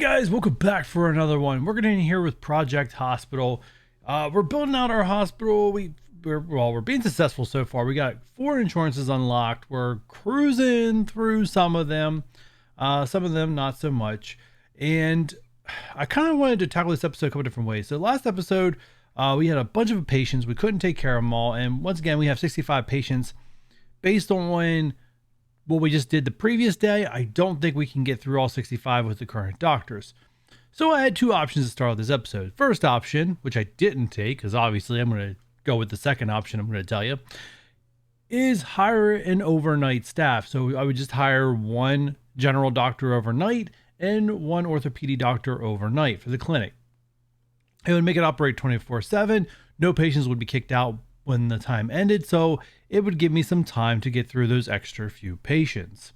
Guys, welcome back for another one. We're getting in here with Project Hospital. We're building out our hospital. We're being successful so far. We got 4 insurances unlocked. We're cruising through some of them not so much. And I kind of wanted to tackle this episode a couple different ways. So last episode, we had a bunch of patients. We couldn't take care of them all. And once again, we have 65 patients. Based on what we just did the previous day, I don't think we can get through all 65 with the current doctors. So I had 2 options to start with this episode. First option, which I didn't take, because obviously I'm going to go with the second option I'm going to tell you, is hire an overnight staff. So I would just hire 1 general doctor overnight and 1 orthopedic doctor overnight for the clinic. It would make it operate 24/7. No patients would be kicked out when the time ended, so it would give me some time to get through those extra few patients.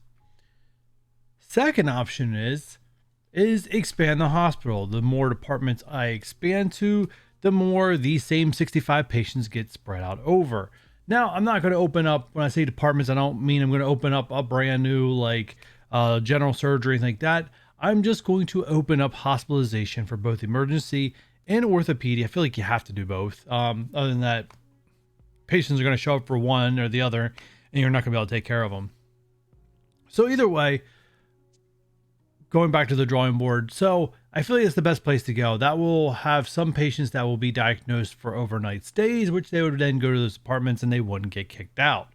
Second option is expand the hospital. The more departments I expand to, the more these same 65 patients get spread out over. Now, I'm not going to open up, when I say departments, I don't mean I'm going to open up a brand new general surgery, anything like that. I'm just going to open up hospitalization for both emergency and orthopedic. I feel like you have to do both. Other than that, patients are going to show up for one or the other, and you're not going to be able to take care of them. So either way, going back to the drawing board. So I feel like it's the best place to go. That will have some patients that will be diagnosed for overnight stays, which they would then go to those apartments and they wouldn't get kicked out.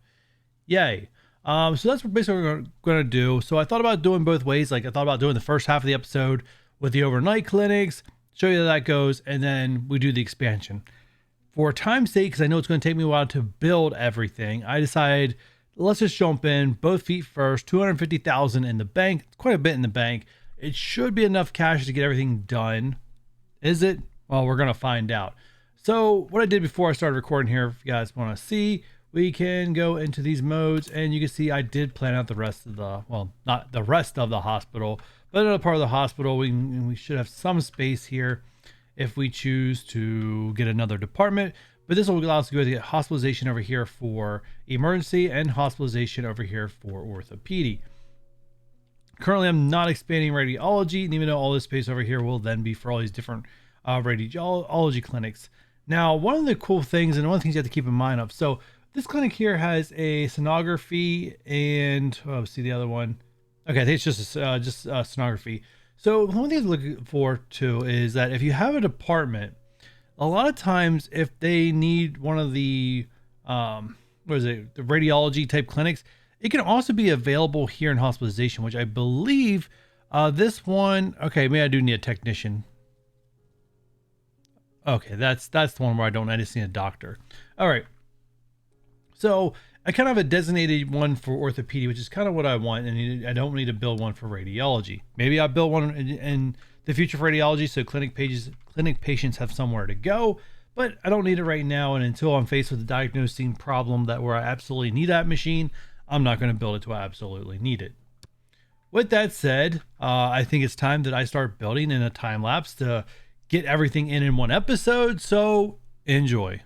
Yay. So that's basically what we're going to do. So I thought about doing both ways. I thought about doing the first half of the episode with the overnight clinics, show you how that goes, and then we do the expansion. For time's sake, because I know it's going to take me a while to build everything, I decided let's just jump in, both feet first. 250,000 in the bank. It's quite a bit in the bank. It should be enough cash to get everything done. Is it? Well, we're going to find out. So what I did before I started recording here, if you guys want to see, we can go into these modes, and you can see I did plan out the rest of the, well, not the rest of the hospital, but another part of the hospital. We should have some space here if we choose to get another department, but this will allow us to go to get hospitalization over here for emergency and hospitalization over here for orthopedic. Currently, I'm not expanding radiology, and even though all this space over here will then be for all these different radiology clinics. Now, one of the cool things, and one of the things you have to keep in mind of, so this clinic here has a sonography and, see the other one. Okay, I think it's just sonography. So one thing to look for too is that if you have a department, a lot of times if they need one of the the radiology type clinics, it can also be available here in hospitalization, which I believe this one. Okay, maybe I do need a technician. Okay, that's the one where I just need a doctor. All right. So I kind of have a designated one for orthopedic, which is kind of what I want, and I don't need to build one for radiology. Maybe I'll build one in the future for radiology, so clinic patients have somewhere to go, but I don't need it right now, and until I'm faced with a diagnosing problem where I absolutely need that machine, I'm not going to build it till I absolutely need it. With that said, I think it's time that I start building in a time lapse to get everything in one episode, so enjoy.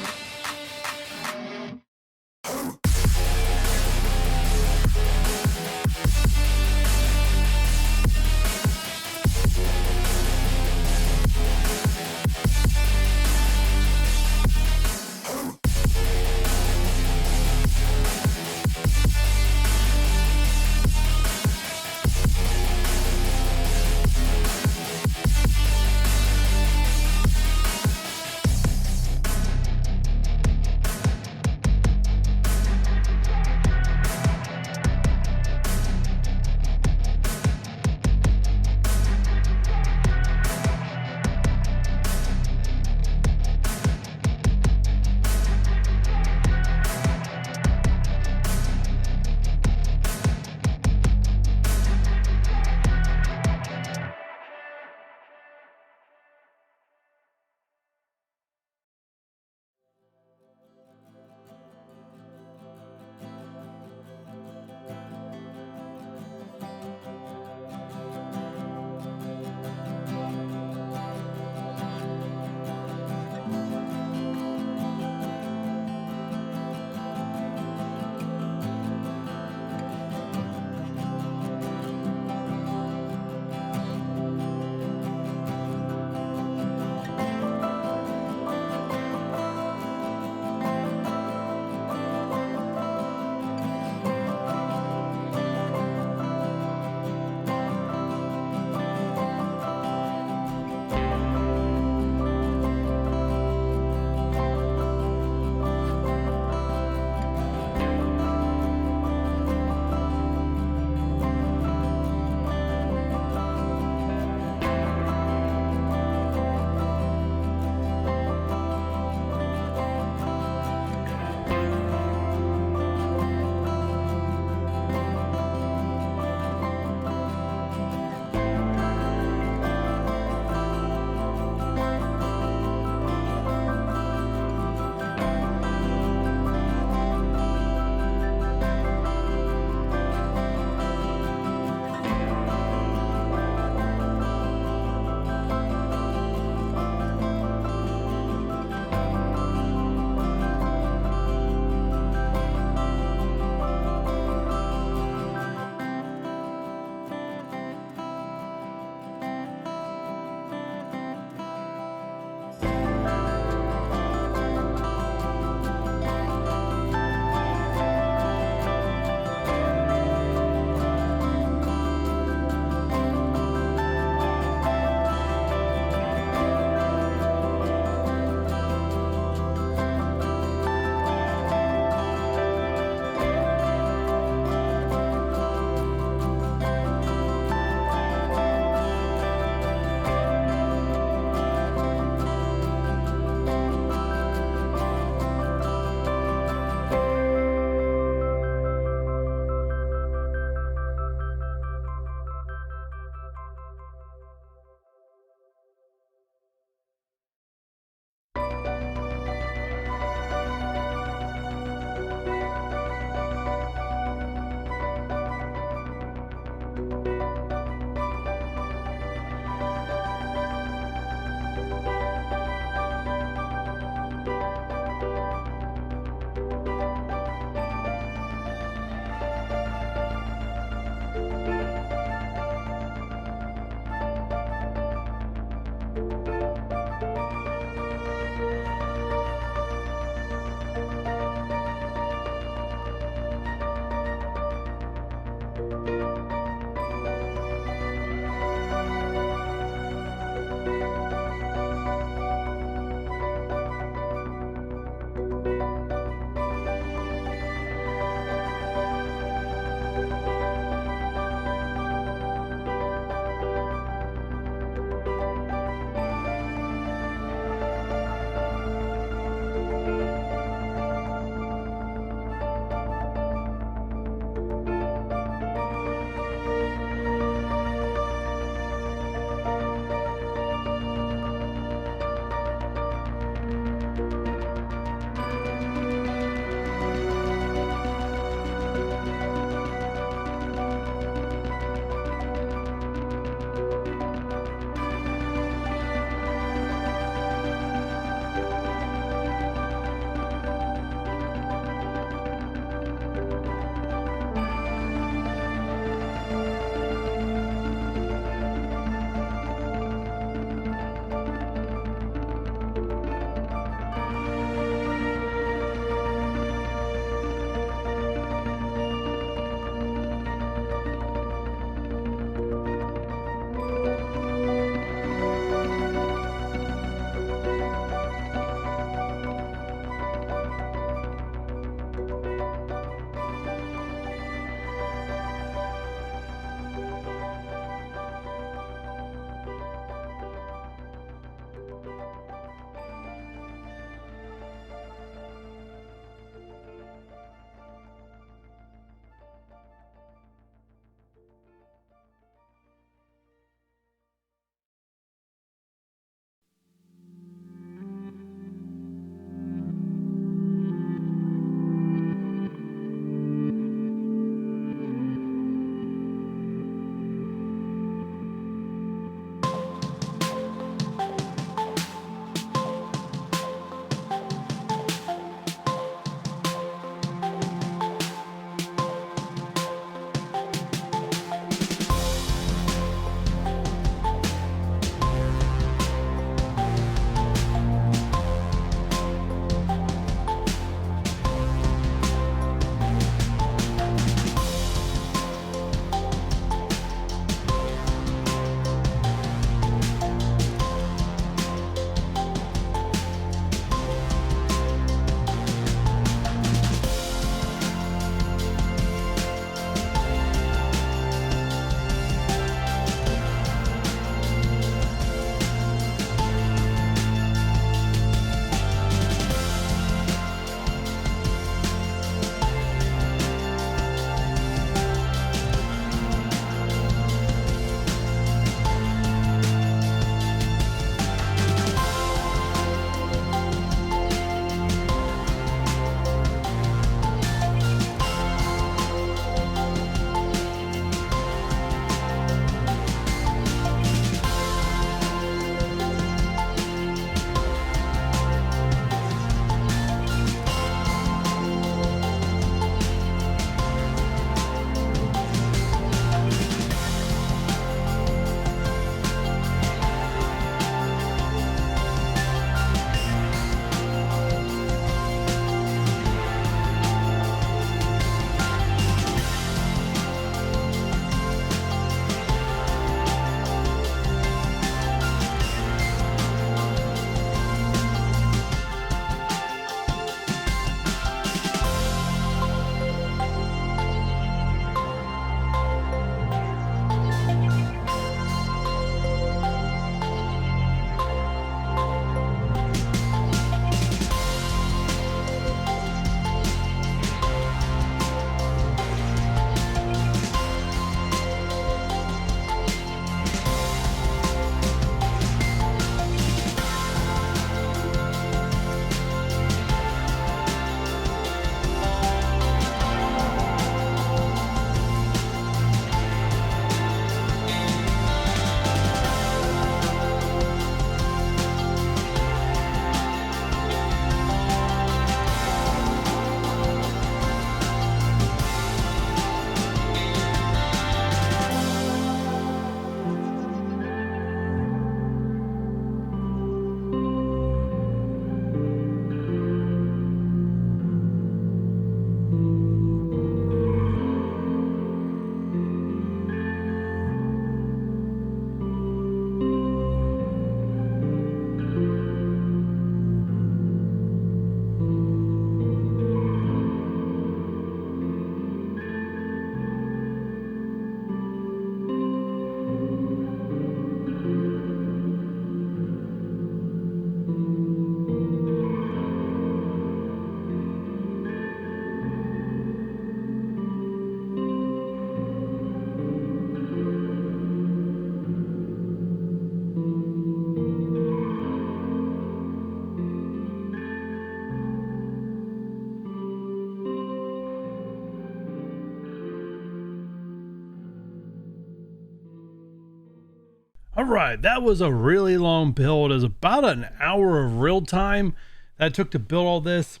right, that was a really long build. It was about an hour of real time that it took to build all this.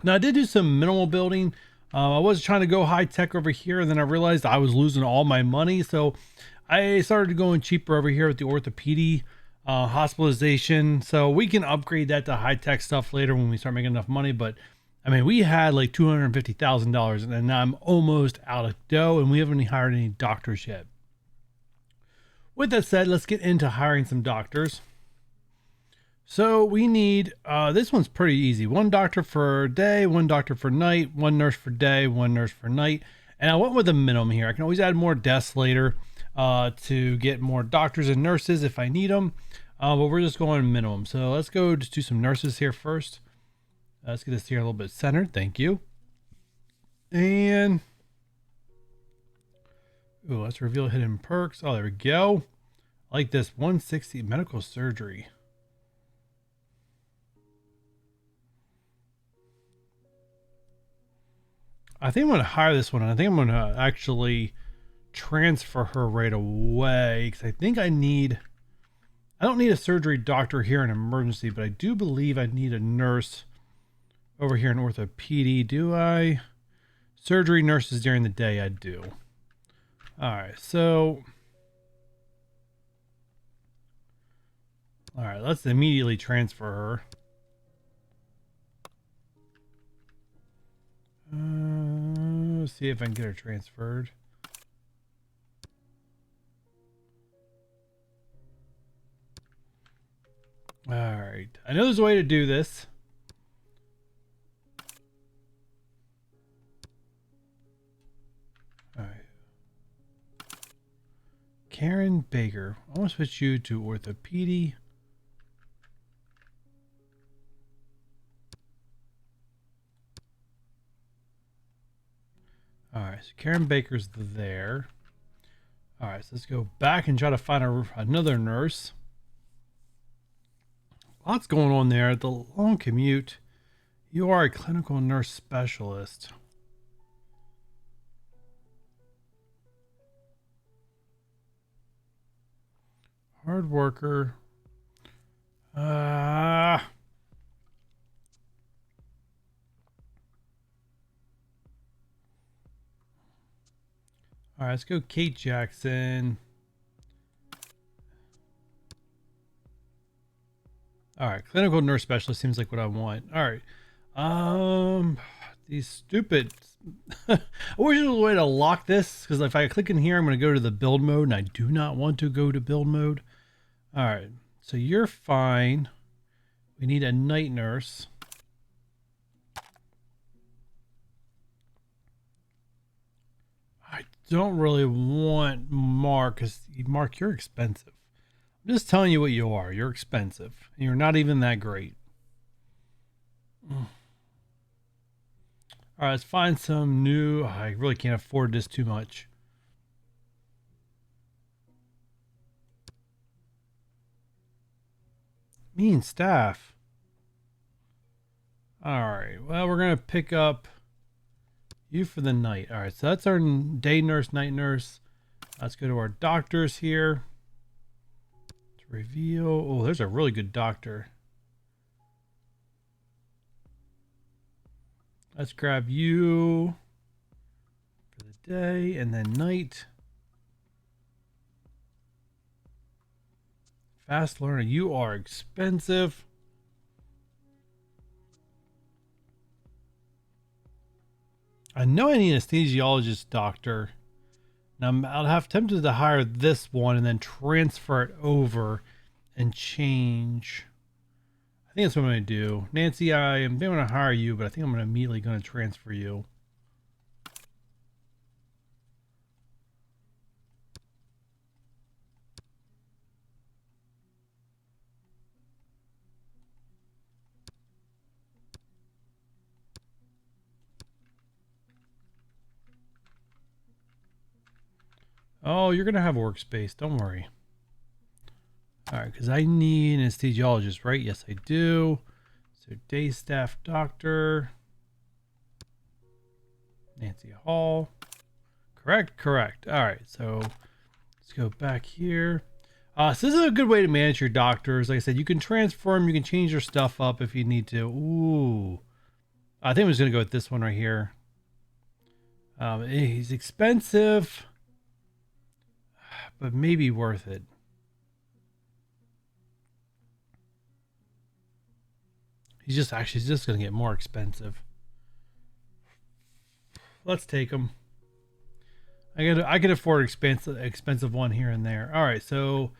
Now I did do some minimal building. I was trying to go high tech over here, and then I realized I was losing all my money, so I started going cheaper over here with the orthopedic, hospitalization. So we can upgrade that to high tech stuff later when we start making enough money. But I mean, we had like $250,000, and now I'm almost out of dough, and we haven't hired any doctors yet. With that said, let's get into hiring some doctors. So we need, this one's pretty easy. One doctor for day, one doctor for night, one nurse for day, one nurse for night. And I went with a minimum here. I can always add more desks later to get more doctors and nurses if I need them. But we're just going minimum. So let's go just do some nurses here first. Let's get this here a little bit centered. Thank you. And ooh, let's reveal hidden perks. Oh, there we go. I like this 160 medical surgery. I think I'm going to hire this one. And I think I'm going to actually transfer her right away because I think I don't need a surgery doctor here in emergency, but I do believe I need a nurse over here in orthopedic. Do I? Surgery nurses during the day, I do. All right, so all right, let's immediately transfer her. Let's see if I can get her transferred. All right, I know there's a way to do this. All right, Karen Baker. I want to switch you to orthopedic. All right, so Karen Baker's there. All right, so let's go back and try to find another nurse. Lots going on there. The long commute. You are a clinical nurse specialist. Hard worker. All right, let's go Kate Jackson. All right, clinical nurse specialist seems like what I want. All right. These stupid I wish there was a way to lock this, because if I click in here, I'm going to go to the build mode, and I do not want to go to build mode. All right, so you're fine. We need a night nurse. I don't really want Mark, because Mark, you're expensive. I'm just telling you what you are. You're expensive. You're not even that great. All right, let's find some new. I really can't afford this too much. Mean staff. All right, well, we're going to pick up you for the night. All right, so that's our day nurse, night nurse. Let's go to our doctors here. Let's reveal. Oh, there's a really good doctor. Let's grab you for the day and then night. Fast learner, you are expensive. I know I need an anesthesiologist doctor. Now I'll have tempted to hire this one and then transfer it over and change. I think that's what I'm going to do. Nancy, I am going to hire you, but I think I'm immediately going to transfer you. Oh, you're going to have workspace. Don't worry. All right, because I need an anesthesiologist, right? Yes, I do. So day staff doctor. Nancy Hall. Correct. All right, so let's go back here. So this is a good way to manage your doctors. Like I said, you can transform, you can change your stuff up if you need to. Ooh. I think I'm just going to go with this one right here. He's expensive, but maybe worth it. He's just going to get more expensive. Let's take him. I could afford expensive one here and there. All right, so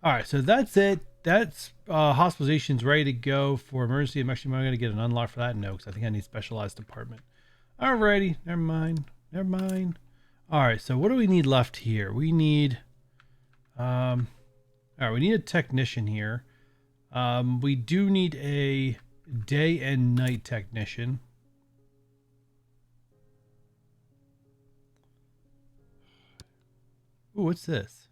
that's it. That's hospitalization's ready to go for emergency. I'm going to get an unlock for that. No, because I think I need specialized department. Alrighty, never mind. All right, so what do we need left here? We need all right, we need a technician here. We do need a day and night technician. Ooh, what's this?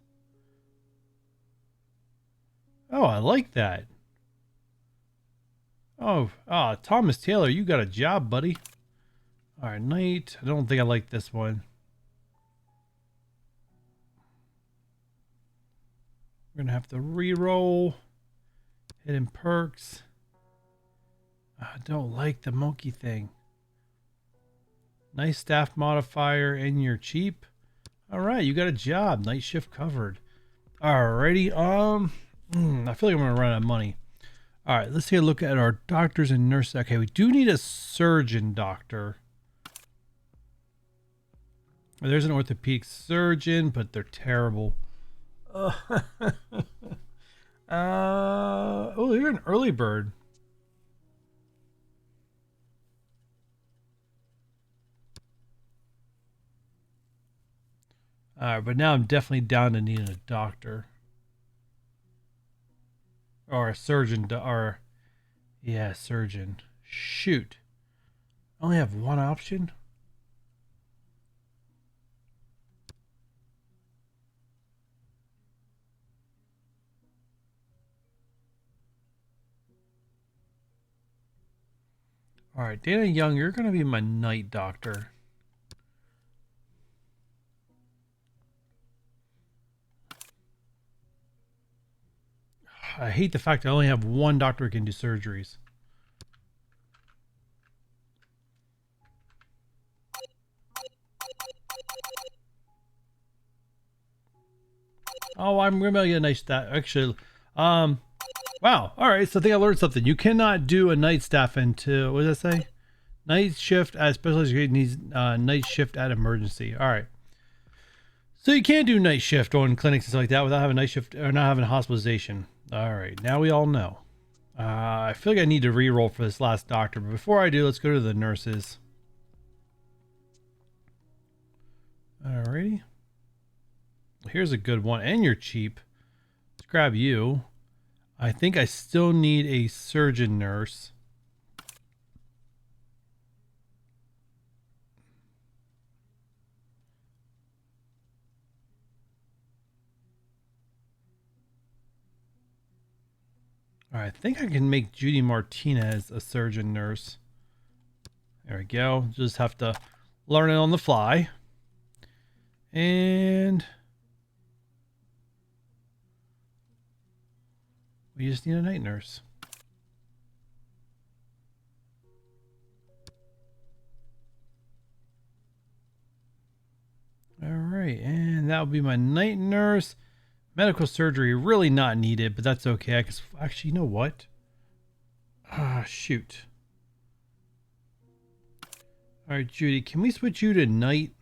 Oh, I like that. Oh, Thomas Taylor, you got a job, buddy. All right, night. I don't think I like this one. We're gonna have to re-roll. Hidden perks. I don't like the monkey thing. Nice staff modifier, and you're cheap. All right, you got a job. Night shift covered. Alrighty. I feel like I'm gonna run out of money. All right, let's take a look at our doctors and nurses. Okay, we do need a surgeon doctor. There's an orthopedic surgeon, but they're terrible. Oh, you're an early bird. All right, but now I'm definitely down to needing a doctor. Or a surgeon, yeah, surgeon. Shoot. I only have one option? All right, Dana Young, you're going to be my night doctor. I hate the fact I only have one doctor who can do surgeries. Oh, I'm going to get a nice stat. Actually, wow. All right, so I think I learned something. You cannot do a night staff into, what does that say? Night shift at specialized grade needs night shift at emergency. All right. So you can't do night shift on clinics and stuff like that without having night shift or not having hospitalization. All right, now we all know. I feel like I need to re-roll for this last doctor, but before I do, let's go to the nurses. Alrighty. Well, here's a good one, and you're cheap. Let's grab you. I think I still need a surgeon nurse. All right, I think I can make Judy Martinez a surgeon nurse. There we go. Just have to learn it on the fly. And we just need a night nurse. All right, and that will be my night nurse. Medical surgery, really not needed, but that's okay. Actually, you know what? Shoot. All right, Judy, can we switch you to night?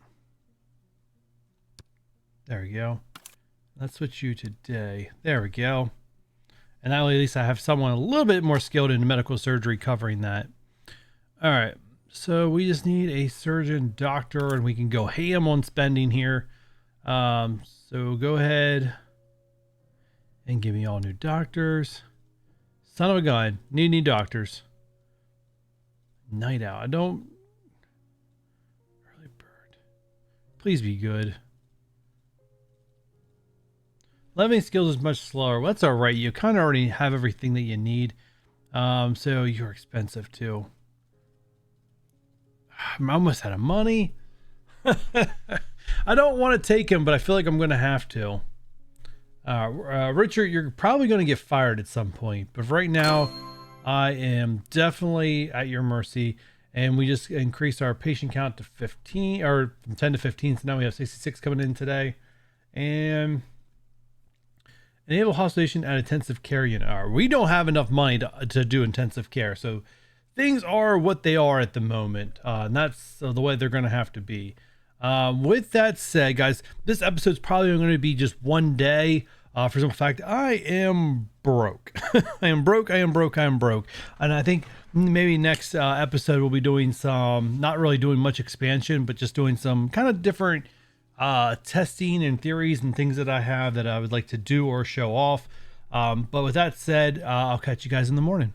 There we go. Let's switch you to day. There we go. And now at least I have someone a little bit more skilled in medical surgery covering that. All right, so we just need a surgeon doctor, and we can go ham on spending here. So go ahead and give me all new doctors. Son of a gun. Need new doctors. Night out. I don't... Early bird. Please be good. Leveling skills is much slower. Well, that's all right. You kind of already have everything that you need. So you're expensive too. I'm almost out of money. I don't want to take him, but I feel like I'm going to have to. Richard, you're probably going to get fired at some point, but right now, I am definitely at your mercy. And we just increased our patient count to 15, or from 10 to 15. So now we have 66 coming in today. And enable hospitalization at intensive care unit. We don't have enough money to do intensive care. So things are what they are at the moment. And that's the way they're going to have to be. With that said, guys, this episode's probably going to be just one day. For some fact, I am broke. I am broke. I am broke. I am broke. And I think maybe next episode we'll be doing some, not really doing much expansion, but just doing some kind of different testing and theories and things that I have that I would like to do or show off. But with that said, I'll catch you guys in the morning.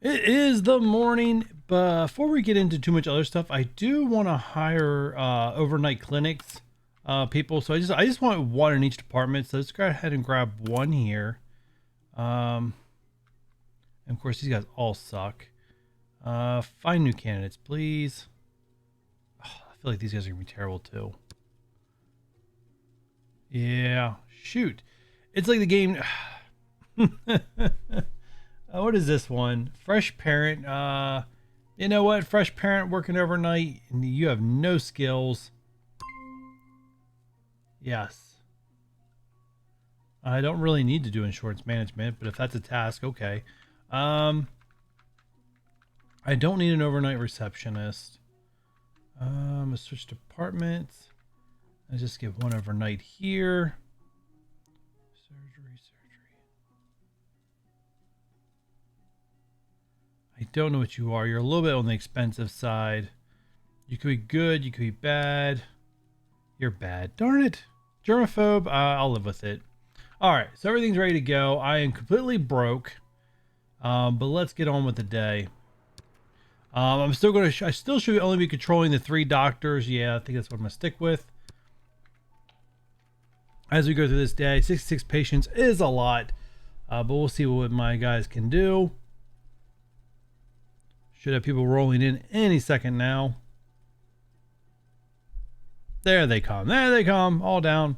It is the morning. Before we get into too much other stuff, I do want to hire overnight clinics people. So I just want one in each department. So let's go ahead and grab one here. And of course, these guys all suck. Find new candidates, please. Oh, I feel like these guys are gonna be terrible too. Yeah, shoot. It's like the game. What is this one? Fresh parent. You know what? Fresh parent working overnight and you have no skills. Yes. I don't really need to do insurance management, but if that's a task, okay. I don't need an overnight receptionist. Let's switch departments. Let's just get one overnight here. Surgery. I don't know what you are. You're a little bit on the expensive side. You could be good. You could be bad. You're bad. Darn it. Germaphobe. I'll live with it. All right. So everything's ready to go. I am completely broke. But let's get on with the day. I'm still going to, I still should only be controlling the 3 doctors. Yeah, I think that's what I'm going to stick with. As we go through this day, 66 patients is a lot. But we'll see what my guys can do. Should have people rolling in any second now. There they come. There they come. All down.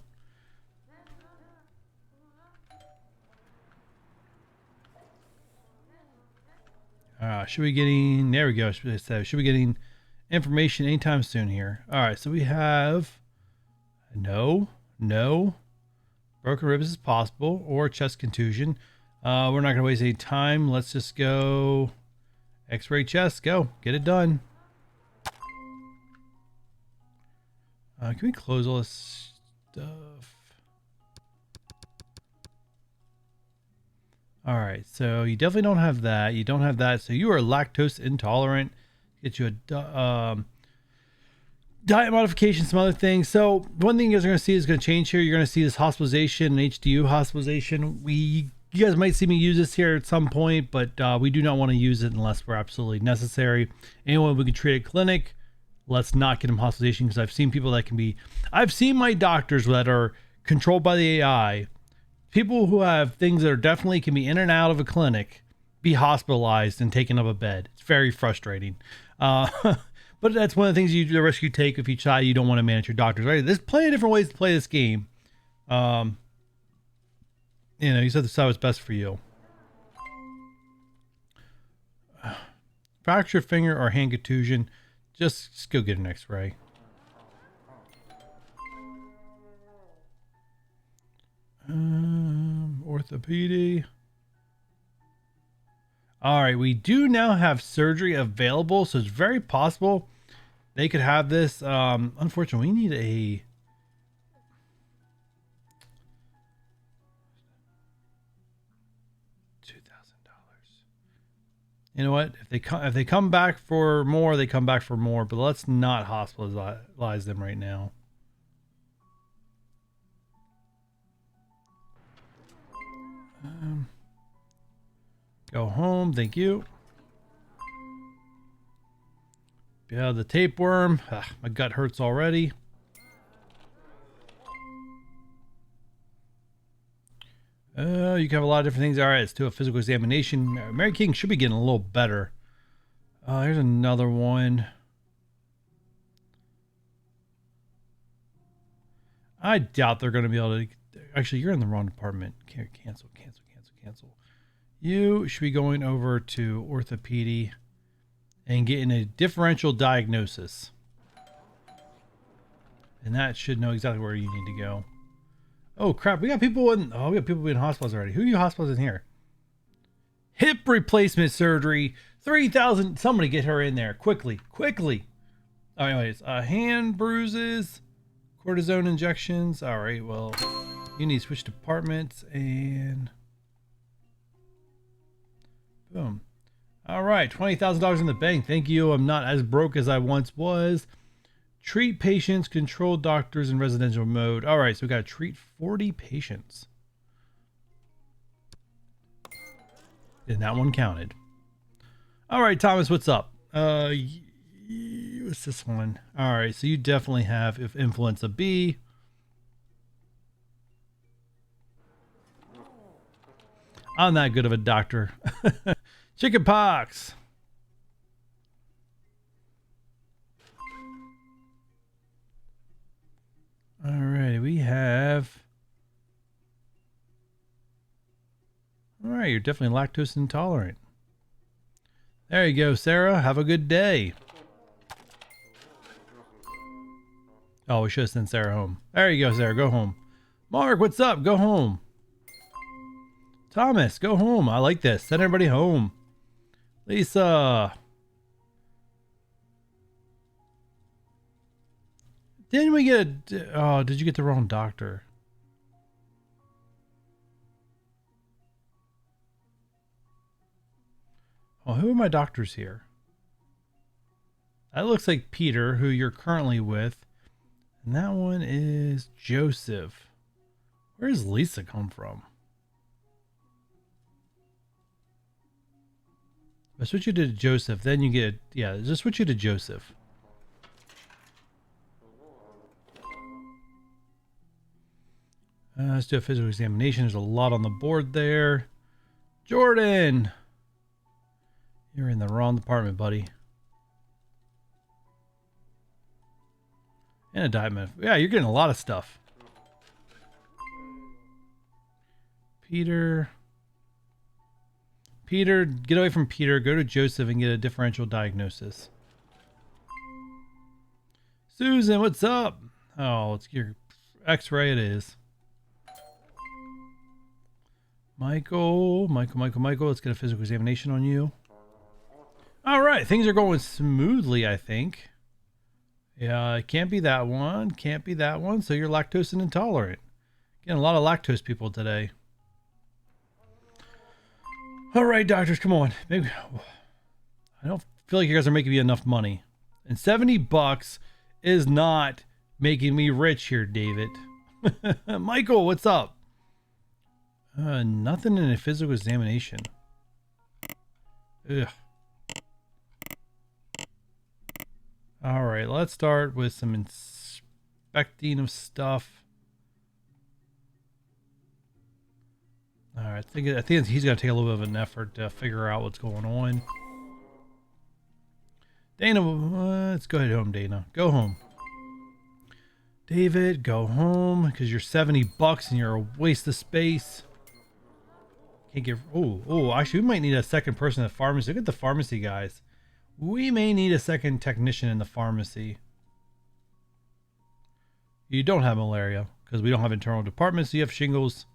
Should we getting, there we go. Should we getting information anytime soon here? All right. So we have no. Broken ribs is possible or chest contusion. We're not going to waste any time. Let's just go X-ray chest. Go. Get it done. Can we close all this stuff? All right, so you definitely don't have that. You don't have that, so you are lactose intolerant. Get you a diet modification, some other things. So one thing you guys are going to see is going to change here. You're going to see this hospitalization and HDU hospitalization. You guys might see me use this here at some point, but we do not want to use it unless we're absolutely necessary. Anyone we can treat at clinic, let's not get them hospitalization, because I've seen people that can be, I've seen my doctors that are controlled by the AI, people who have things that are definitely can be in and out of a clinic, be hospitalized and taken up a bed. It's very frustrating. But that's one of the things the risk you take if you decide you don't want to manage your doctors. Right? There's plenty of different ways to play this game. You said decide what's best for you. Fractured finger or hand contusion, just go get an X-ray. Orthopedy. All right, we do now have surgery available, so it's very possible they could have this. Unfortunately, we need a $2,000. You know what? If they come back for more, they come back for more. But let's not hospitalize them right now. Go home. Thank you. Yeah, the tapeworm. Ugh, my gut hurts already. You can have a lot of different things. All right, let's do a physical examination. Mary King should be getting a little better. Here's another one. I doubt they're going to be able to. Actually, you're in the wrong department. Cancel. You should be going over to orthopedy and getting a differential diagnosis. And that should know exactly where you need to go. Oh crap, we got people in hospitals already. Who are you hospitals in here? Hip replacement surgery. 3,000. Somebody get her in there. Quickly. Oh, anyways, hand bruises, cortisone injections. All right, well, you need to switch departments and boom. All right, $20,000 in the bank. Thank you. I'm not as broke as I once was. Treat patients, control doctors in residential mode. All right, so we got to treat 40 patients. And that one counted. All right, Thomas, what's up? What's this one? All right, so you definitely have influenza B. I'm not good of a doctor. Chicken pox. All right, we have. All right, you're definitely lactose intolerant. There you go, Sarah. Have a good day. Oh, we should have sent Sarah home. There you go, Sarah. Go home. Mark, what's up? Go home. Thomas, go home. I like this. Send everybody home. Lisa. Didn't we get a... Oh, did you get the wrong doctor? Oh, who are my doctors here? That looks like Peter, who you're currently with. And that one is Joseph. Where does Lisa come from? I switch you to Joseph, then you get... Yeah, just switch you to Joseph. Let's do a physical examination. There's a lot on the board there. Jordan! You're in the wrong department, buddy. And a diamond. Yeah, you're getting a lot of stuff. Peter, get away from Peter. Go to Joseph and get a differential diagnosis. Susan, what's up? Oh, it's your X-ray. It is. Michael. Let's get a physical examination on you. All right, things are going smoothly, I think. Yeah, it can't be that one. So you're lactose intolerant. Getting a lot of lactose people today. All right, doctors, come on. Maybe I don't feel like you guys are making me enough money. And $70 is not making me rich here, David. Michael, what's up? Nothing in a physical examination. Ugh. All right, let's start with some inspecting of stuff. All right, I think he's got to take a little bit of an effort to figure out what's going on. Dana, let's go ahead home, Dana. Go home. David, go home because you're $70 and you're a waste of space. Can't get. Oh, actually, we might need a second person at the pharmacy. Look at the pharmacy guys. We may need a second technician in the pharmacy. You don't have malaria because we don't have internal departments. So you have shingles.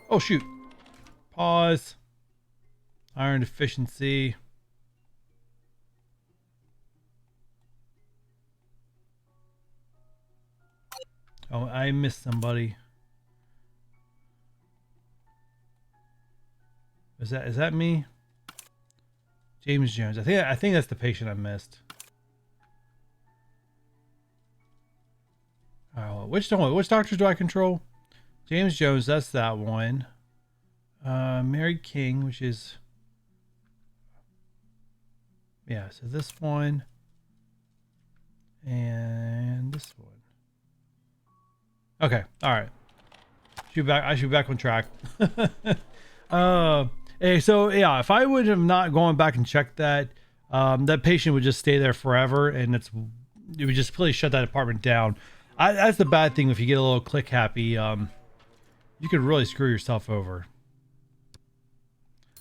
Oh, shoot. Pause. Iron deficiency. Oh, I missed somebody. Is that me? James Jones. I think that's the patient I missed. Oh, which doctors do I control? James Jones, that's that one. Mary King, which is, yeah, so this one and this one. Okay, all right. I should be back on track. Hey, so yeah, if I would have not gone back and checked that, that patient would just stay there forever, and it would just really shut that apartment down. That's the bad thing if you get a little click happy. You could really screw yourself over.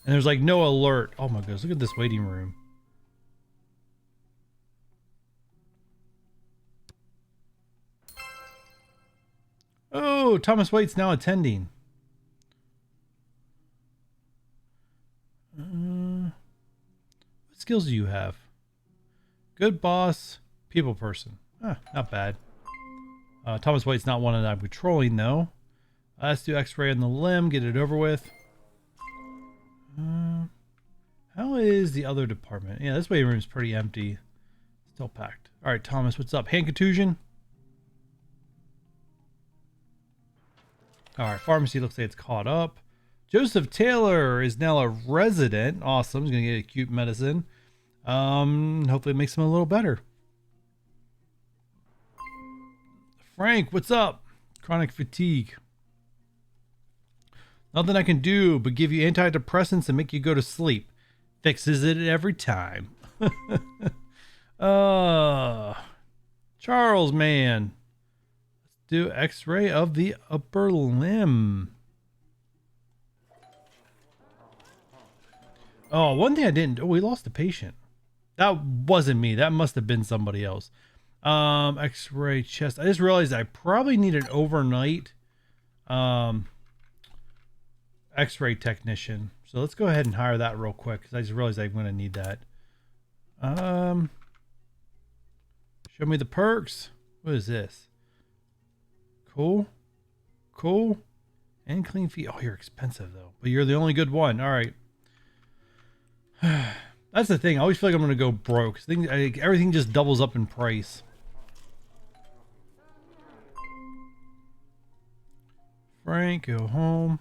And there's like no alert. Oh my goodness, look at this waiting room. Oh, Thomas Waite's now attending. What skills do you have? Good boss, people person. Not bad. Thomas Waite's not one that I'm controlling though. Let's do X-ray on the limb, get it over with. How is the other department? Yeah, this waiting room's pretty empty. Still packed. All right, Thomas, what's up? Hand contusion? All right, pharmacy looks like it's caught up. Joseph Taylor is now a resident. Awesome. He's going to get acute medicine. Hopefully it makes him a little better. Frank, what's up? Chronic fatigue. Nothing I can do but give you antidepressants and make you go to sleep. Fixes it every time. Charles, man. Let's do X-ray of the upper limb. Oh, one thing I didn't. Oh, we lost a patient. That wasn't me. That must have been somebody else. X-ray chest. I just realized I probably need an overnight X-ray technician. So let's go ahead and hire that real quick because I just realized I'm going to need that. Show me the perks. What is this? Cool. Cool. And clean feet. Oh, you're expensive though. But you're the only good one. All right. That's the thing. I always feel like I'm going to go broke. Everything just doubles up in price. Frank, go home.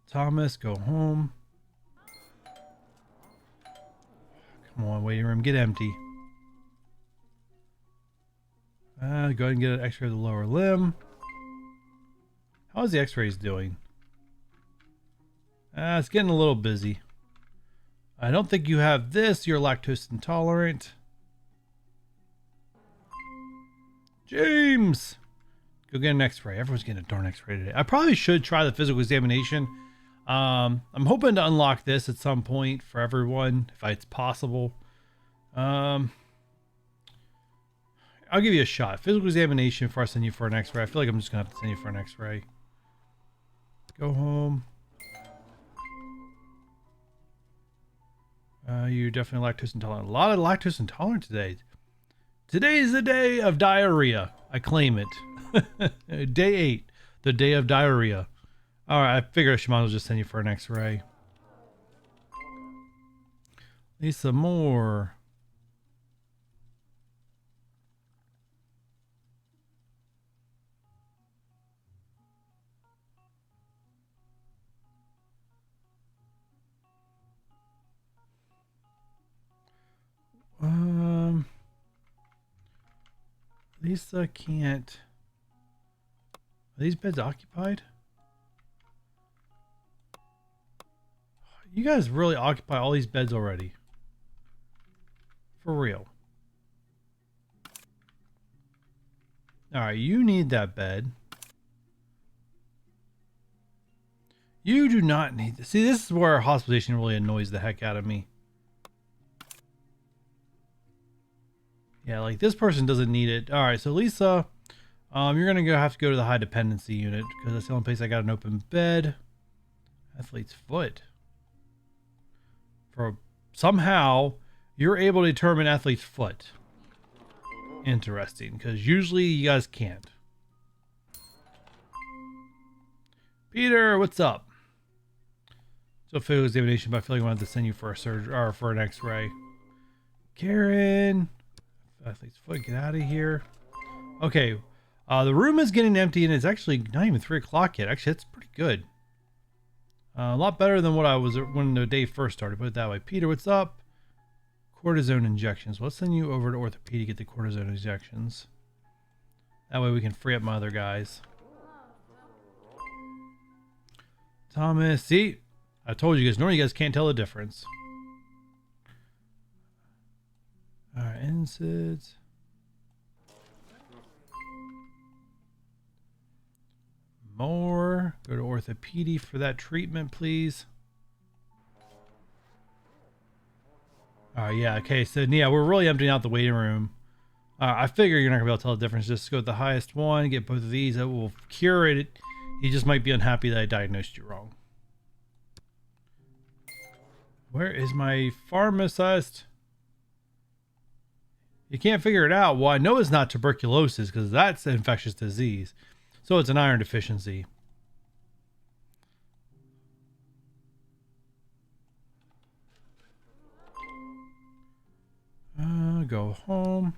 Thomas, go home. Come on, waiting room, get empty. Go ahead and get an X-ray of the lower limb. How's the X-rays doing? It's getting a little busy. I don't think you have this. You're lactose intolerant. James! Go get an X-ray. Everyone's getting a darn X-ray today. I probably should try the physical examination. I'm hoping to unlock this at some point for everyone, if it's possible. I'll give you a shot. Physical examination before I send you for an X-ray. I feel like I'm just going to have to send you for an X-ray. Go home. You're definitely lactose intolerant. A lot of lactose intolerant today. Today is the day of diarrhea. I claim it. Day 8. The day of diarrhea. Alright, I figured I might as well just send you for an X-ray. Need some more. Lisa can't. Are these beds occupied? You guys really occupy all these beds already. For real. Alright, you need that bed. You do not need this. See, this is where hospitalization really annoys the heck out of me. Yeah, like this person doesn't need it. Alright, so Lisa, You're gonna have to go to the high dependency unit because that's the only place I got an open bed. Athlete's foot. For somehow you're able to determine athlete's foot. Interesting, because usually you guys can't. Peter, what's up? So physical examination, but I feel like I wanted to send you for a surgery or for an X-ray. Karen, athlete's foot, get out of here. Okay, the room is getting empty, and it's actually not even 3 o'clock yet. Actually, that's pretty good. A lot better than what I was when the day first started. Put it that way. Peter, what's up? Cortisone injections. Let's send you over to orthopedic to get the cortisone injections. That way we can free up my other guys. Thomas, see? I told you guys. Normally you guys can't tell the difference. Alright, NSAIDs. More. Go to orthopedic for that treatment, please. Yeah, okay, so yeah, we're really emptying out the waiting room. I figure you're not gonna be able to tell the difference. Just go with the highest one, get both of these. That will cure it. You just might be unhappy that I diagnosed you wrong. Where is my pharmacist? You can't figure it out. Well, I know it's not tuberculosis because that's an infectious disease. So it's an iron deficiency. Go home.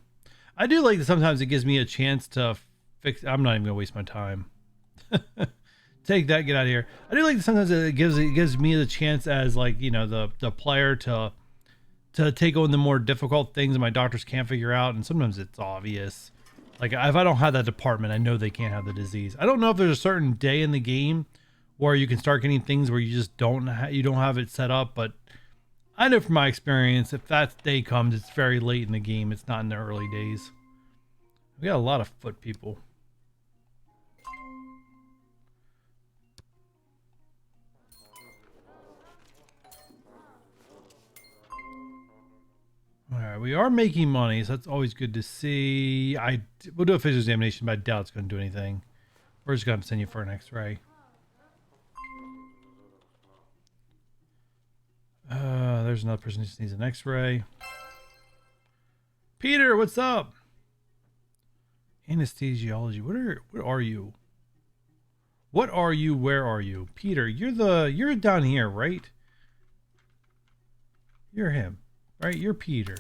I do like that sometimes it gives me a chance to fix. I'm not even gonna waste my time. Take that, get out of here. I do like that sometimes it gives me the chance as, like, you know, the player to take on the more difficult things that my doctors can't figure out, and sometimes it's obvious. Like, if I don't have that department, I know they can't have the disease. I don't know if there's a certain day in the game where you can start getting things where you just don't have it set up, but I know from my experience, if that day comes, it's very late in the game. It's not in the early days. We got a lot of foot people. All right, we are making money, so that's always good to see. We'll do a physical examination, but I doubt it's going to do anything. We're just going to send you for an X-ray. There's another person who just needs an X-ray. Peter, what's up? Anesthesiology. What are you? What are you? Where are you? Peter, you're down here, right? You're him, right? You're Peter.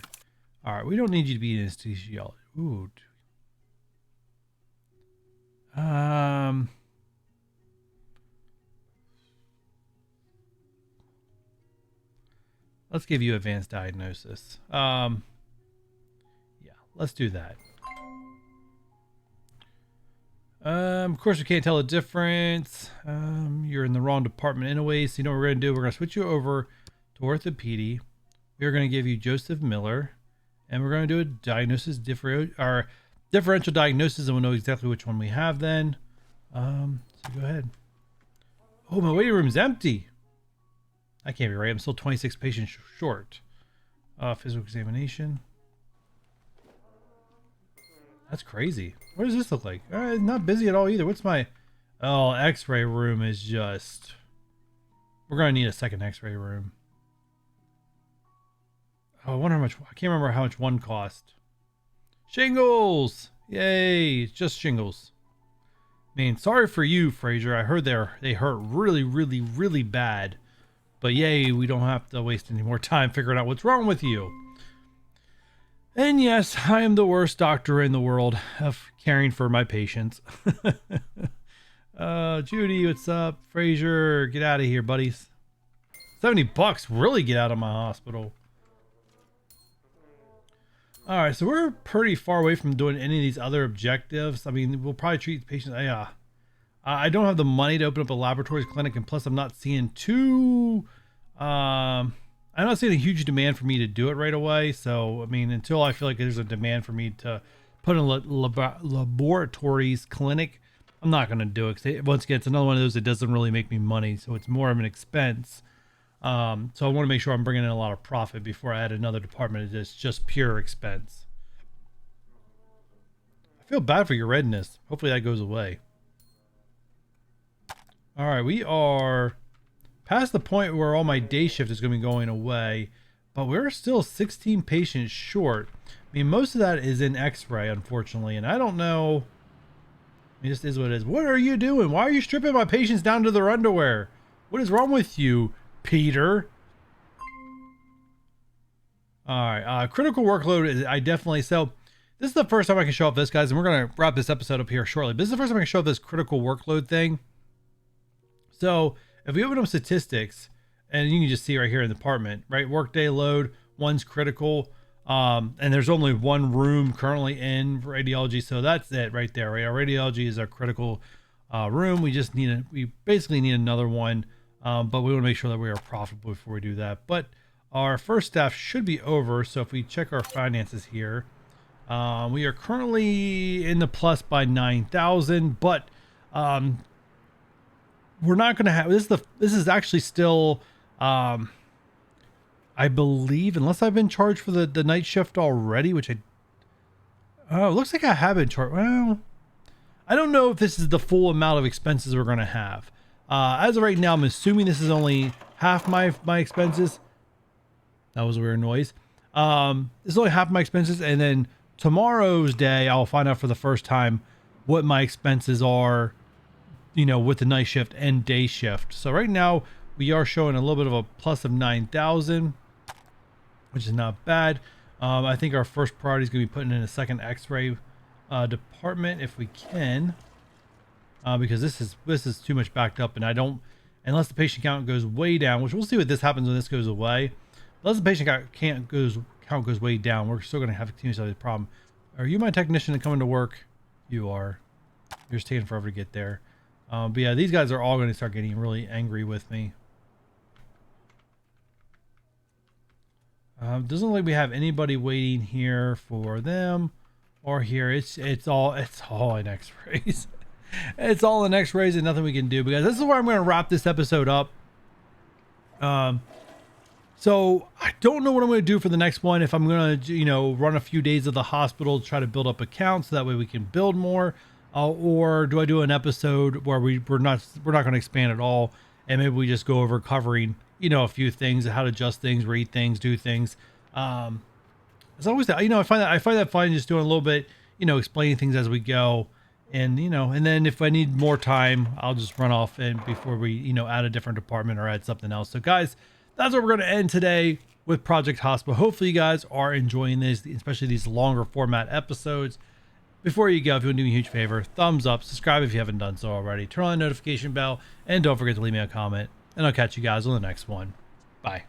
All right, we don't need you to be an anesthesiologist. Ooh. Let's give you advanced diagnosis. Yeah, let's do that. Of course, we can't tell the difference. You're in the wrong department anyway, so you know what we're going to do? We're going to switch you over to orthopedic. We're going to give you Joseph Miller, and we're going to do a differential diagnosis, and we'll know exactly which one we have then. So go ahead. Oh, my waiting room's empty. I can't be right. I'm still 26 patients short. Physical examination. That's crazy. What does this look like? Not busy at all either. What's my... Oh, X-ray room is just... We're going to need a second X-ray room. Oh, I wonder how much... I can't remember how much one cost. Shingles! Yay! It's just shingles. I mean, sorry for you, Fraser. I heard they hurt really, really, really bad. But yay, we don't have to waste any more time figuring out what's wrong with you. And yes, I am the worst doctor in the world of caring for my patients. Judy, what's up? Fraser, get out of here, buddies. $70, really get out of my hospital. All right, so we're pretty far away from doing any of these other objectives. I mean, we'll probably treat the patients. Yeah. I don't have the money to open up a laboratories clinic, and plus I'm not seeing I'm not seeing a huge demand for me to do it right away. So, I mean, until I feel like there's a demand for me to put in laboratories clinic, I'm not going to do it. Cause once again, it's another one of those that doesn't really make me money. So it's more of an expense. So I want to make sure I'm bringing in a lot of profit before I add another department that's just pure expense. I feel bad for your redness. Hopefully that goes away. All right, we are past the point where all my day shift is going to be going away, but we're still 16 patients short. I mean, most of that is in X-ray, unfortunately, and I don't know. It just is what it is. What are you doing? Why are you stripping my patients down to their underwear? What is wrong with you, Peter? All right, critical workload is I definitely so. This is the first time I can show off this, guys, and we're gonna wrap this episode up here shortly. But this is the first time I can show off this critical workload thing. So if we open up statistics, and you can just see right here in the department, right? Workday load, one's critical, and there's only one room currently in radiology, so that's it right there. Right, our radiology is our critical room. We basically need another one, but we want to make sure that we are profitable before we do that. But our first staff should be over. So if we check our finances here, we are currently in the plus by 9,000, but we're not going to have this. This is actually still, I believe, unless I've been charged for the night shift already, which it looks like I have been charged. Well, I don't know if this is the full amount of expenses we're going to have. As of right now, I'm assuming this is only half my expenses. That was a weird noise. This is only half my expenses, and then tomorrow's day, I'll find out for the first time what my expenses are, you know, with the night shift and day shift. So right now we are showing a little bit of a plus of 9,000, which is not bad. I think our first priority is going to be putting in a second X-ray department if we can, because this is too much backed up, and I don't, unless the patient count goes way down, which we'll see what this happens when this goes away. Unless the patient count goes way down, we're still going to have a continuous problem. Are you my technician to come into work? You are. You're just taking forever to get there. But yeah, these guys are all going to start getting really angry with me. Doesn't look like we have anybody waiting here for them or here. It's all in X-rays. It's all in X-rays and nothing we can do, because this is where I'm going to wrap this episode up. So I don't know what I'm going to do for the next one. If I'm going to, you know, run a few days of the hospital, try to build up accounts so that way we can build more, or do I do an episode where we're not going to expand at all, and maybe we just go over covering, you know, a few things, how to adjust things, read things, do things. It's always that, you know, I find that fun, just doing a little bit, you know, explaining things as we go, and you know, and then if I need more time, I'll just run off and before we, you know, add a different department or add something else. So guys, that's what we're going to end today with Project Hospital. Hopefully you guys are enjoying this, especially these longer format episodes. Before you go, if you want to do me a huge favor, thumbs up, subscribe if you haven't done so already, turn on the notification bell, and don't forget to leave me a comment. And I'll catch you guys on the next one. Bye.